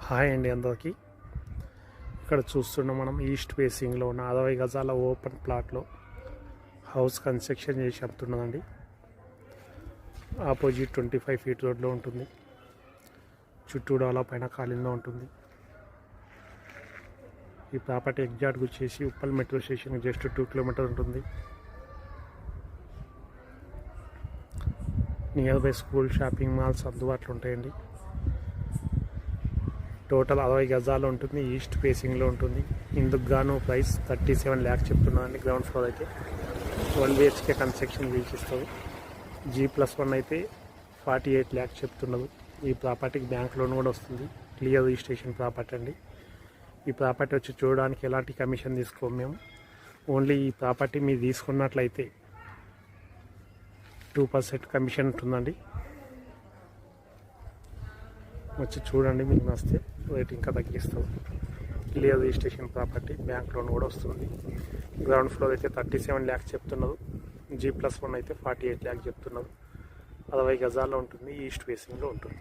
Hi అండి అందరికీ. ఇక్కడ చూస్తున్నాం మనం ఈస్ట్ ఫేసింగ్లో ఉన్న 60 గజాల ఓపెన్ ప్లాట్లో హౌస్ కన్స్ట్రక్షన్ చేసి అమ్ముతున్నదండి. ఆపోజిట్ 25 ఫీట్ రోడ్లో ఉంటుంది. చుట్టూ డెవలప్ పైన ఖాళీలో ఉంటుంది. ఈ ప్రాపర్టీ ఎగ్జాక్ట్ వచ్చేసి Uppal metro station just 2 kilometre ఉంటుంది. Nearby school, shopping malls అందుబాటులో ఉంటాయండి. టోటల్ 60 గజాలు ఉంటుంది. ఈస్ట్ ఫేసింగ్లో ఉంటుంది. ఇందుకు గాను ప్రైస్ 37 lakhs చెప్తున్నానండి. గ్రౌండ్ ఫ్లోర్ అయితే 1 BHK కన్స్ట్రక్షన్ వీక్షిస్తుంది. G+1 అయితే 48 lakhs చెప్తున్నది. ఈ ప్రాపర్టీకి బ్యాంక్ లోన్ కూడా వస్తుంది. క్లియర్ రిజిస్ట్రేషన్ ప్రాపర్టీ అండి. ఈ ప్రాపర్టీ వచ్చి చూడడానికి ఎలాంటి కమిషన్ తీసుకోము మేము. ఓన్లీ ఈ ప్రాపర్టీ మీరు తీసుకున్నట్లయితే 2% కమిషన్ ఉంటుందండి. వచ్చి చూడండి, మీకు నచ్చితే రేట్ ఇంకా తగ్గిస్తాం. Clear registration property, bank loan కూడా వస్తుంది. గ్రౌండ్ ఫ్లోర్ అయితే 37 lakhs చెప్తున్నారు. G+1 అయితే 48 lakhs చెప్తున్నారు. 60 గజాల్లో ఉంటుంది. ఈస్ట్ ఫేసింగ్లో ఉంటుంది.